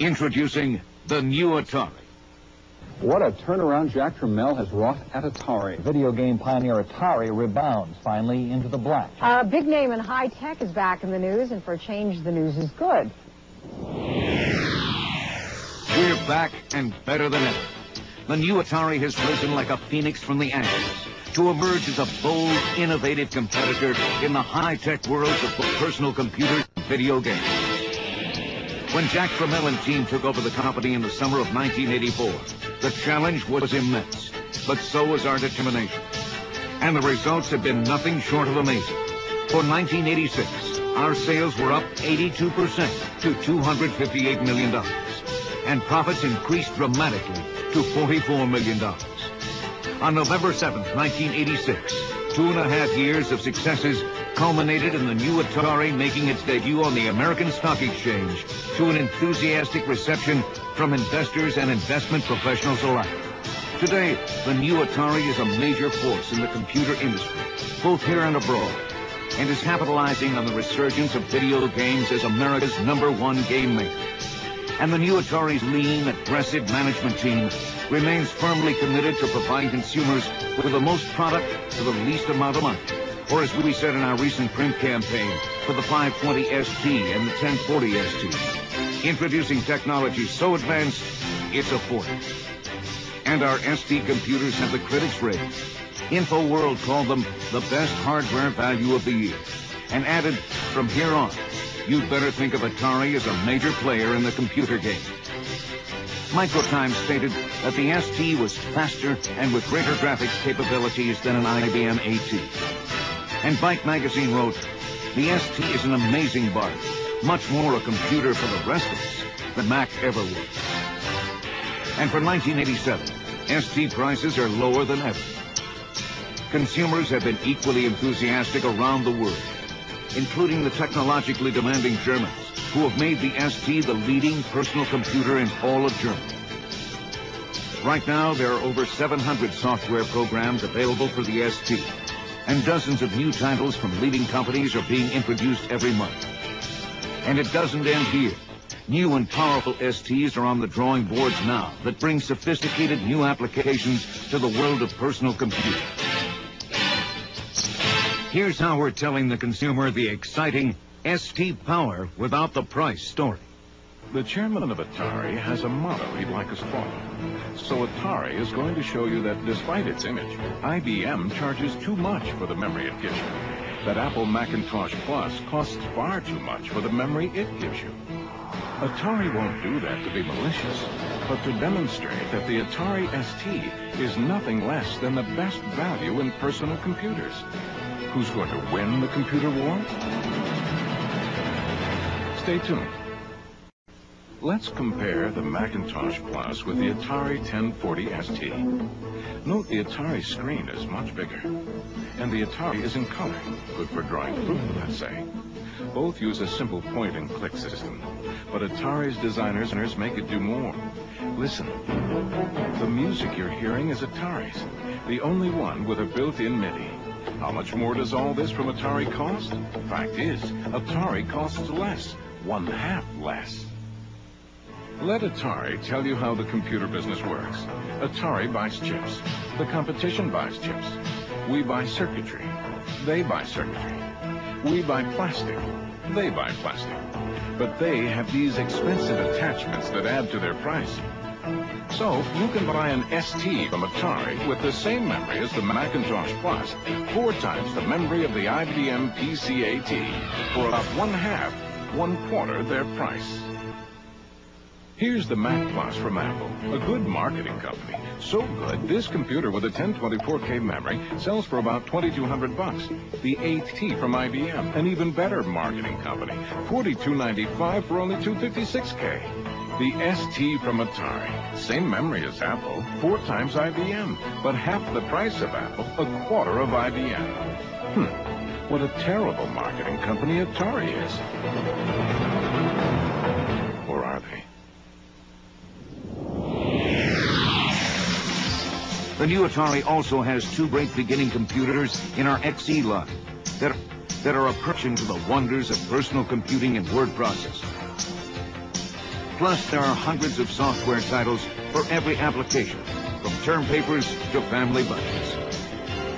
Introducing the new Atari. What a turnaround Jack Tramiel has wrought at Atari. Video game pioneer Atari rebounds finally into the black. A big name in high tech is back in the news, and for a change, the news is good. We're back and better than ever. The new Atari has risen like a phoenix from the ashes to emerge as a bold, innovative competitor in the high-tech worlds of personal computers and video games. When Jack Tramiel and team took over the company in the summer of 1984, the challenge was immense, but so was our determination. And the results have been nothing short of amazing. For 1986, our sales were up 82% to $258 million, and profits increased dramatically to $44 million. On November 7th, 1986, 2.5 years of successes culminated in the new Atari making its debut on the American Stock Exchange to an enthusiastic reception from investors and investment professionals alike. Today, the new Atari is a major force in the computer industry, both here and abroad, and is capitalizing on the resurgence of video games as America's #1 game maker. And the new Atari's lean, aggressive management team remains firmly committed to providing consumers with the most product for the least amount of money. Or as we said in our recent print campaign for the 520 ST and the 1040 ST, introducing technology so advanced, it's a fortress. And our ST computers have the critics rating. InfoWorld called them the best hardware value of the year, and added, from here on, you'd better think of Atari as a major player in the computer game. Microtime stated that the ST was faster and with greater graphics capabilities than an IBM AT. And Byte magazine wrote, the ST is an amazing bargain, much more a computer for the rest of us than Mac ever was. And for 1987, ST prices are lower than ever. Consumers have been equally enthusiastic around the world, including the technologically demanding Germans, who have made the ST the leading personal computer in all of Germany. Right now, there are over 700 software programs available for the ST, and dozens of new titles from leading companies are being introduced every month. And it doesn't end here. New and powerful STs are on the drawing boards now that bring sophisticated new applications to the world of personal computing. Here's how we're telling the consumer the exciting ST power without the price story. The chairman of Atari has a motto he'd like us to follow. So Atari is going to show you that despite its image, IBM charges too much for the memory it gives you. That Apple Macintosh Plus costs far too much for the memory it gives you. Atari won't do that to be malicious, but to demonstrate that the Atari ST is nothing less than the best value in personal computers. Who's going to win the computer war? Stay tuned. Let's compare the Macintosh Plus with the Atari 1040 ST. Note the Atari screen is much bigger, and the Atari is in color, good for drawing fruit, let's say. Both use a simple point-and-click system, but Atari's designers make it do more. Listen, the music you're hearing is Atari's, the only one with a built-in MIDI. How much more does all this from Atari cost? Fact is, Atari costs less, 1/2 less. Let Atari tell you how the computer business works. Atari buys chips. The competition buys chips. We buy circuitry. They buy circuitry. We buy plastic. They buy plastic. But they have these expensive attachments that add to their price. So you can buy an ST from Atari with the same memory as the Macintosh Plus, 4 times the memory of the IBM PC-AT, for about 1/2 their price. Here's the Mac Plus from Apple, a good marketing company. So good, this computer with a 1024K memory sells for about $2,200. The AT from IBM, an even better marketing company, $4,295 for only $256K. The ST from Atari, same memory as Apple, 4 times IBM, but half the price of Apple, 1/4 of IBM. What a terrible marketing company Atari is. Or are they? The new Atari also has 2 great beginning computers in our XE line that are approaching to the wonders of personal computing and word processing. Plus, there are hundreds of software titles for every application, from term papers to family budgets.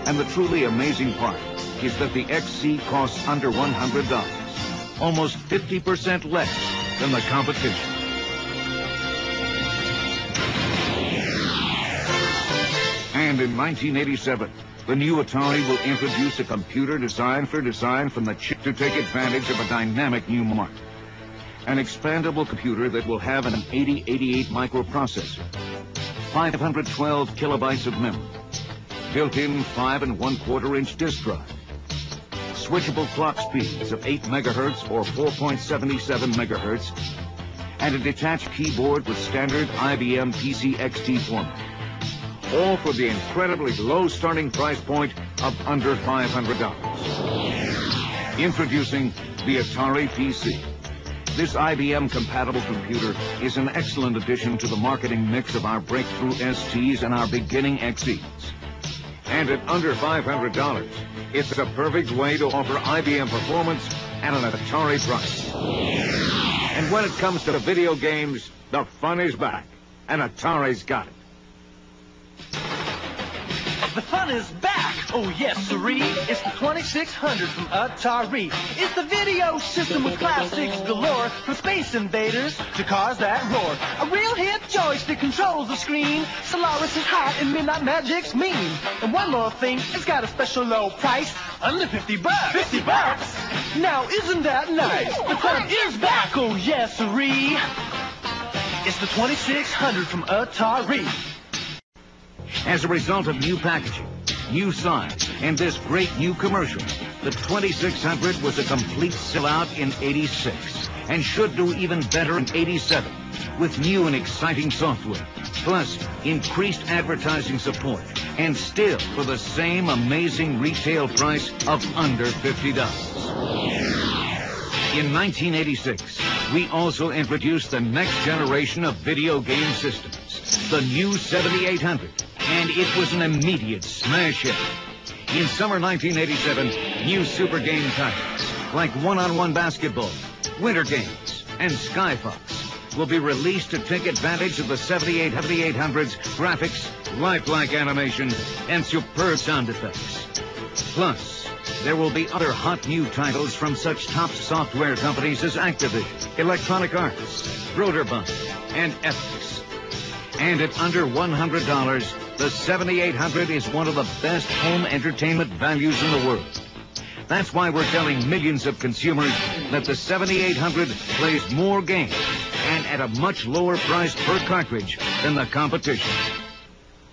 And the truly amazing part is that the XC costs under $100, almost 50% less than the competition. And in 1987, the new Atari will introduce a computer designed from the chip to take advantage of a dynamic new market. An expandable computer that will have an 8088 microprocessor, 512 kilobytes of memory, built-in 5 1/4-inch disk drive, switchable clock speeds of 8 megahertz or 4.77 megahertz, and a detached keyboard with standard IBM PC XT format. All for the incredibly low starting price point of under $500. Introducing the Atari PC. This IBM-compatible computer is an excellent addition to the marketing mix of our breakthrough STs and our beginning XEs. And at under $500, it's a perfect way to offer IBM performance at an Atari price. And when it comes to video games, the fun is back, and Atari's got it. The fun is back! Oh yes, sirree! It's the 2600 from Atari. It's the video system with classics galore, from Space Invaders to cars that roar. A real hit joystick controls the screen. Solaris is hot and Midnight Magic's mean. And one more thing, it's got a special low price, under $50. $50? Now isn't that nice? The fun is back! Oh yes, sirree! It's the 2600 from Atari. As a result of new packaging, new size, and this great new commercial, the 2600 was a complete sellout in '86 and should do even better in '87 with new and exciting software, plus increased advertising support, and still for the same amazing retail price of under $50. In 1986, we also introduced the next generation of video game systems, the new 7800. And it was an immediate smash hit. In summer 1987, new super game titles like one-on-one basketball, winter games, and Skyfox will be released to take advantage of the 7800's graphics, lifelike animation, and superb sound effects. Plus, there will be other hot new titles from such top software companies as Activision, Electronic Arts, Broderbund, and Epix. And at under $100, the 7800 is one of the best home entertainment values in the world. That's why we're telling millions of consumers that the 7800 plays more games and at a much lower price per cartridge than the competition.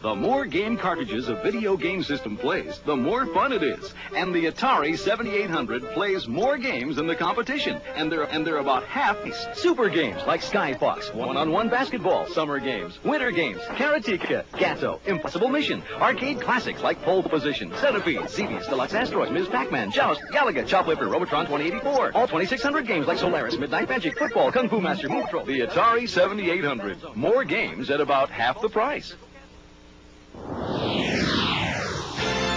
The more game cartridges a video game system plays, the more fun it is. And the Atari 7800 plays more games than the competition. And they're about half these super games like Skyfox, one-on-one basketball, summer games, winter games, Karateka, Gatto, Impossible Mission, arcade classics like Pole Position, Centipede, Xevious, Deluxe Asteroids, Ms. Pac-Man, Joust, Galaga, Choplifter, Robotron 2084. All 2600 games like Solaris, Midnight Magic, Football, Kung Fu Master, Move Patrol. The Atari 7800. More games at about half the price.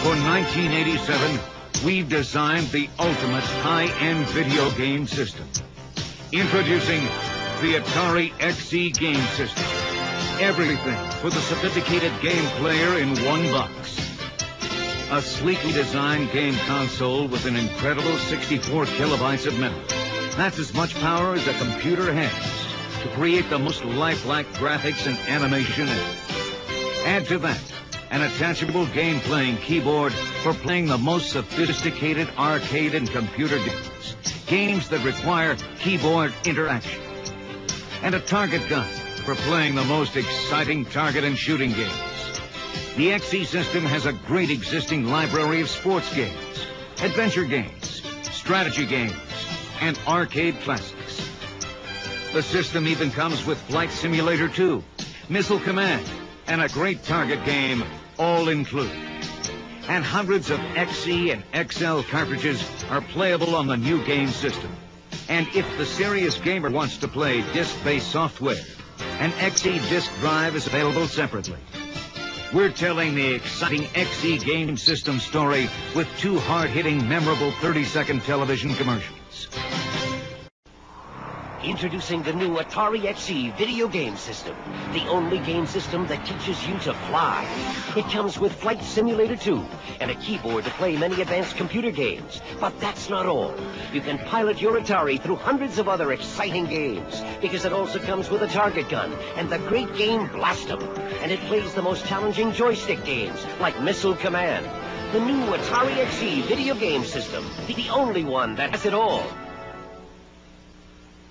For 1987, we've designed the ultimate high-end video game system. Introducing the Atari XE game system. Everything for the sophisticated game player in one box. A sleekly designed game console with an incredible 64 kilobytes of memory. That's as much power as a computer has to create the most lifelike graphics and animation in it. Add to that an attachable game-playing keyboard for playing the most sophisticated arcade and computer games. Games that require keyboard interaction. And a target gun for playing the most exciting target and shooting games. The XE system has a great existing library of sports games, adventure games, strategy games, and arcade classics. The system even comes with Flight Simulator 2, Missile Command, and a great target game, all included. And hundreds of XE and XL cartridges are playable on the new game system. And if the serious gamer wants to play disc-based software, an XE disc drive is available separately. We're telling the exciting XE game system story with two hard-hitting, memorable 30-second television commercials. Introducing the new Atari XE video game system. The only game system that teaches you to fly. It comes with Flight Simulator 2 and a keyboard to play many advanced computer games. But that's not all. You can pilot your Atari through hundreds of other exciting games because it also comes with a target gun and the great game Blastum. And it plays the most challenging joystick games like Missile Command. The new Atari XE video game system. The only one that has it all.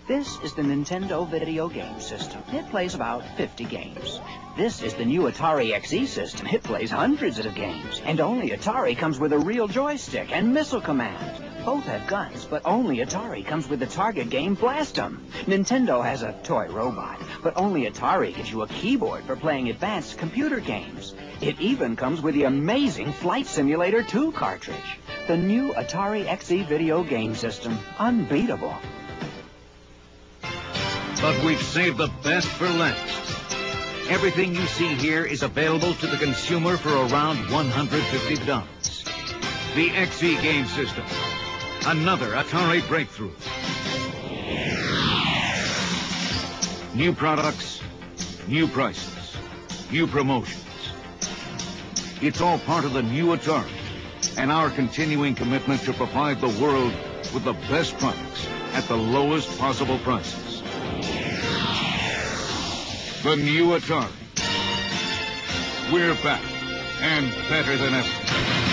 This is the Nintendo video game system. It plays about 50 games. This is the new Atari XE system. It plays hundreds of games. And only Atari comes with a real joystick and missile command. Both have guns, but only Atari comes with the target game Blastum. Nintendo has a toy robot, but only Atari gives you a keyboard for playing advanced computer games. It even comes with the amazing Flight Simulator 2 cartridge. The new Atari XE video game system. Unbeatable. But we've saved the best for last. Everything you see here is available to the consumer for around $150. The XE game system. Another Atari breakthrough. New products, new prices, new promotions. It's all part of the new Atari and our continuing commitment to provide the world with the best products at the lowest possible prices. The new Atari. We're back and better than ever.